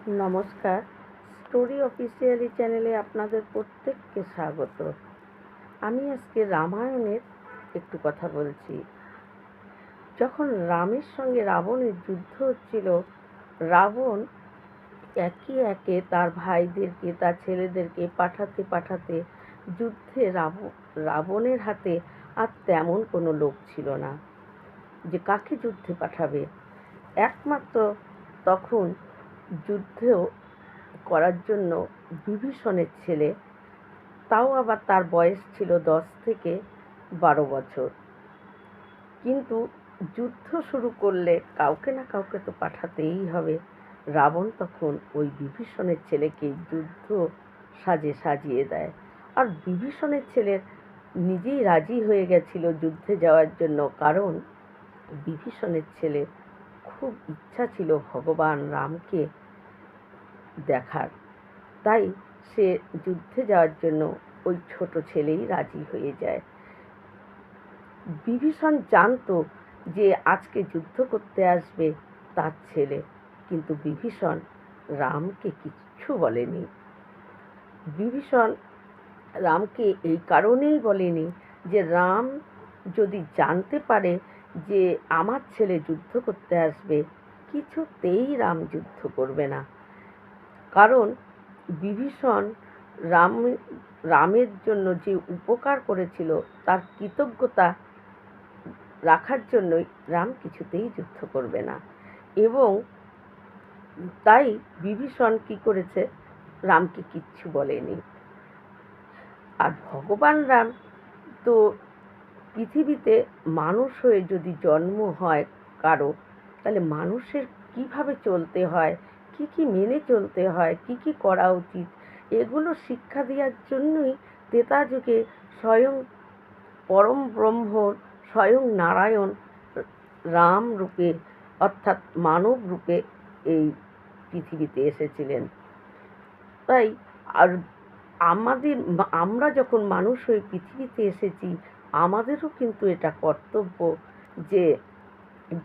নমস্কার। Story officially চ্যানেলে আপনাদের প্রত্যেককে স্বাগত। আমি আজকে রামায়ণের একটু কথা বলছি। যখন রামের সঙ্গে রাবণের যুদ্ধ হচ্ছিল, রাবণ একে একে তার ভাইদেরকে, তার ছেলেদেরকে পাঠাতে পাঠাতে যুদ্ধে রাবণের হাতে আর তেমন কোনো লোক ছিল না যে কাকে যুদ্ধে পাঠাবে। একমাত্র তখন যুদ্ধ করার জন্য বিভীষণের ছেলে, তাও আবার তার বয়স ছিল 10 থেকে 12 বছর। কিন্তু যুদ্ধ শুরু করলে কাউকে না কাউকে তো পাঠাতেই হবে। রাবণ তখন ওই বিভীষণের ছেলেকে যুদ্ধ সাজিয়ে দেয়। আর বিভীষণের ছেলে নিজেই রাজি হয়ে গেছিল যুদ্ধে যাওয়ার জন্য, কারণ বিভীষণের ছেলে খুব ইচ্ছা ছিল ভগবান রামকে দেখার। তাই সে যুদ্ধে যাওয়ার জন্য ওই ছোট ছেলেই রাজি হয়ে যায়। বিভীষণ জানতো যে আজকে যুদ্ধ করতে আসবে তার ছেলে, কিন্তু বিভীষণ রামকে কিচ্ছু বলেনি। বিভীষণ রামকে এই কারণেই বলেনি যে রাম যদি জানতে পারে যে আমার ছেলে যুদ্ধ করতে আসবে, কিছুতেই রাম যুদ্ধ করবে না। কারণ বিভীষণ রামের জন্য যে উপকার করেছিল তার কৃতজ্ঞতা রাখার জন্যই রাম কিছুতেই যুদ্ধ করবে না। এবং তাই বিভীষণ কি করেছে, রামকে কিচ্ছু বলেনি। আর ভগবান রাম তো পৃথিবীতে মানুষ হয়ে যদি জন্ম হয় কারো, তাহলে মানুষের কিভাবে চলতে হয়, কি কি মেনে চলতে হয়, কি কি করা উচিত, এগুলো শিক্ষা দেওয়ার জন্যই ত্রেতা যুগে স্বয়ং পরম ব্রহ্ম, স্বয়ং নারায়ণ রাম রূপে অর্থাৎ মানব রূপে এই পৃথিবীতে এসেছিলেন। তাই আর আমরা যখন মানুষ হয়ে পৃথিবীতে এসেছি, আমাদেরও কিন্তু এটা কর্তব্য যে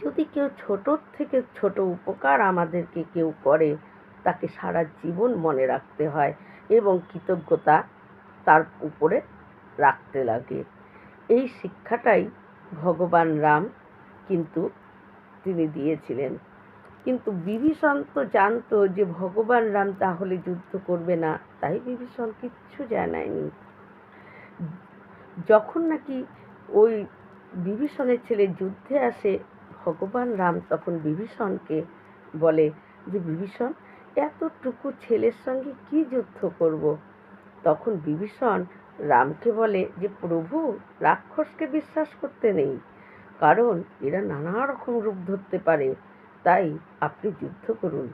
যদি কেউ ছোটোর থেকে ছোট উপকার আমাদেরকে কেউ করে, তাকে সারা জীবন মনে রাখতে হয় এবং কৃতজ্ঞতা তার উপরে রাখতে লাগে। এই শিক্ষাটাই ভগবান রাম কিন্তু তিনি দিয়েছিলেন। কিন্তু বিভীষণ তো জানতো যে ভগবান রাম তাহলে যুদ্ধ করবে না, তাই বিভীষণ কিচ্ছু জানায়নি। যখন নাকি ওই বিভীষণের ছেলে যুদ্ধে আসে, ভগবান রাম তখন বিভীষণকে বলে যে বিভীষণ, এতটুকু ছেলের সঙ্গে কি যুদ্ধ করব। তখন বিভীষণ রামকে বলে যে প্রভু, রাক্ষসকে বিশ্বাস করতে নেই, কারণ এরা নানা রকম রূপ ধরতে পারে, তাই আপনি যুদ্ধ করুন।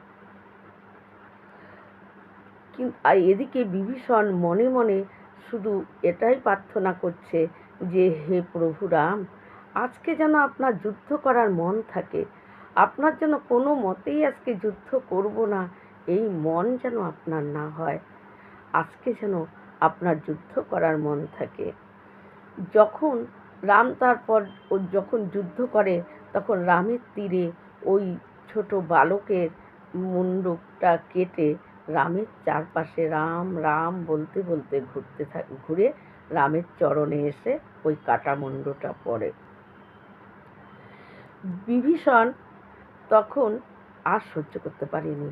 আর এদিকে বিভীষণ মনে মনে শুধু এটাই প্রার্থনা করছে যে হে প্রভু রাম, আজকে যেন আপনার যুদ্ধ করার মন থাকে, আপনার যেন কোনো মতেই আজকে যুদ্ধ করব না এই মন যেন আপনার না হয়, আজকে যেন আপনার যুদ্ধ করার মন থাকে। যখন রাম তারপর যখন যুদ্ধ করে, তখন রামের তীরে ওই ছোট বালকের মুন্ডটা কেটে রামের চারপাশে রাম রাম বলতে বলতে ঘুরে রামের চরণে এসে ওই কাটা মুন্ডটা পড়ে। বিভীষণ তখন আর সহ্য করতে পারেনি।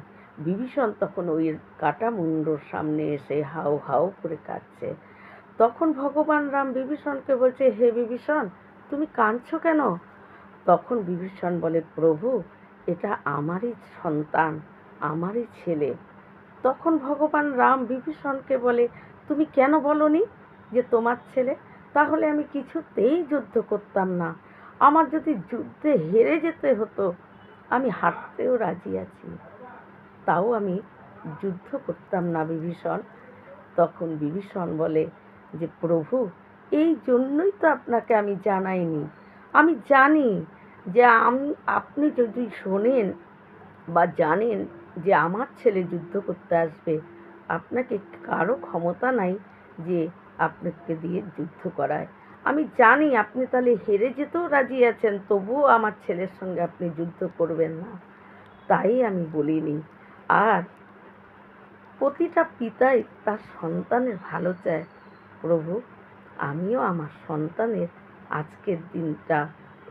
বিভীষণ তখন ওই কাটা মুন্ডর সামনে এসে হাউ হাউ করে কাঁদছে। তখন ভগবান রাম বিভীষণকে বলছে, হে বিভীষণ, তুমি কাঁদছো কেন? তখন বিভীষণ বলে, প্রভু, এটা আমারই সন্তান, আমারই ছেলে। তখন ভগবান রাম বিভীষণকে বলে, তুমি কেন বলনি যে তোমার ছেলে? তাহলে আমি কিছুতেই যুদ্ধ করতাম না। আমার যদি যুদ্ধে হেরে যেতে হতো, আমি হারতেও রাজি আছি, তাও আমি যুদ্ধ করতাম না বিভীষণ। তখন বিভীষণ বলে যে প্রভু, এই জন্যই তো আপনাকে আমি জানাইনি। আমি জানি যে আপনি যদি শোনেন বা জানেন যে আমার ছেলে যুদ্ধ করতে আসবে, আপনাকে কারো ক্ষমতা নাই যে আপনাকে দিয়ে যুদ্ধ করায়। আমি জানি আপনি তাহলে হেরে যেতেও রাজি আছেন, তবুও আমার ছেলের সঙ্গে আপনি যুদ্ধ করবেন না, তাই আমি বলিনি। আর প্রতিটা পিতাই তার সন্তানের ভালো চায়। প্রভু, আমিও আমার সন্তানের আজকের দিনটা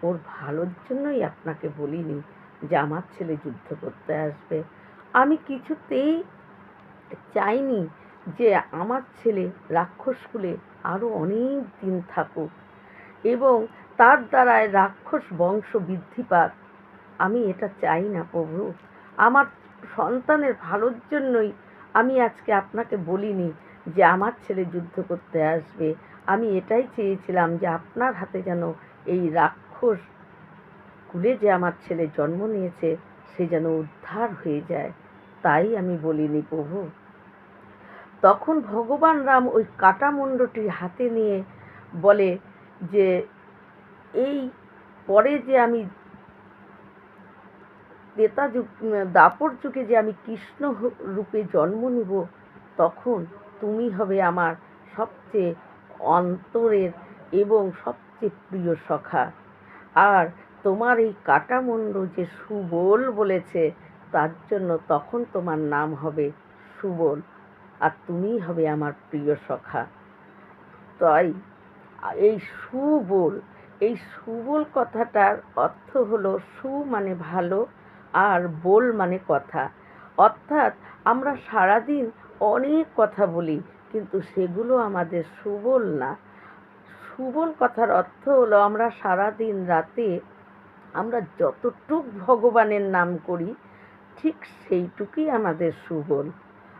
ওর ভালোর জন্যই আপনাকে বলিনি যে আমার ছেলে যুদ্ধ করতে আসবে। আমি কিছুতেই চাইনি যে আমার ছেলে রাক্ষসকুলে আরও অনেক দিন থাকুক এবং তার দ্বারায় রাক্ষস বংশ বৃদ্ধি পাক। আমি এটা চাই না প্রভু। আমার সন্তানের ভালোর জন্যই আমি আজকে আপনাকে বলিনি যে আমার ছেলে যুদ্ধ করতে আসবে। আমি এটাই চেয়েছিলাম যে আপনার হাতে যেন এই রাক্ষস কুলে যে আমার ছেলে জন্ম নিয়েছে সে যেন উদ্ধার হয়ে যায়, তাই আমি বলিনি প্রভু। তখন ভগবান রাম ওই কাঁটামুণ্ডটি হাতে নিয়ে বলে যে এই পরে যে আমি ত্রেতা যুগ দাপর যুগে যে আমি কৃষ্ণ রূপে জন্ম নিব, তখন তুমি হবে আমার সবচেয়ে অন্তরের এবং সবচেয়ে প্রিয় সখা। আর তোমার এই কাঁটামুণ্ড যে সুবল বলেছে, তার জন্য তখন তোমার নাম হবে সুবল, আর তুমিই হবে আমার প্রিয় সখা। তাই এই সুবল, এই সুবল কথাটার অর্থ হলো সু মানে ভালো আর বল মানে কথা। অর্থাৎ আমরা সারাদিন অনেক কথা বলি, কিন্তু সেগুলো আমাদের সুবল না। সুবল কথার অর্থ হলো আমরা সারাদিন রাতে আমরা যতটুক ভগবানের নাম করি ঠিক সেইটুকুই আমাদের সুবল।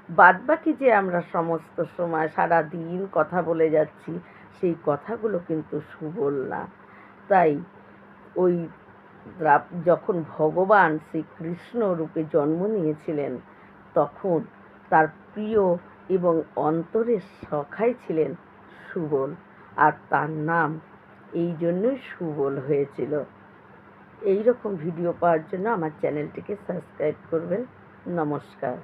বাদবাকি যে আমরা সমস্ত সময় সারাদিন কথা বলে যাচ্ছি সেই কথাগুলো কিন্তু সুবল না। তাই ওই যখন ভগবান শ্রীকৃষ্ণ রূপে জন্ম নিয়েছিলেন তখন তার প্রিয় এবং অন্তরের সখাই ছিলেন সুবল, আর তার নাম এই জন্যই সুবল হয়েছিল। এই রকম ভিডিও পাওয়ার জন্য আমার চ্যানেলটিকে সাবস্ক্রাইব করবেন। নমস্কার।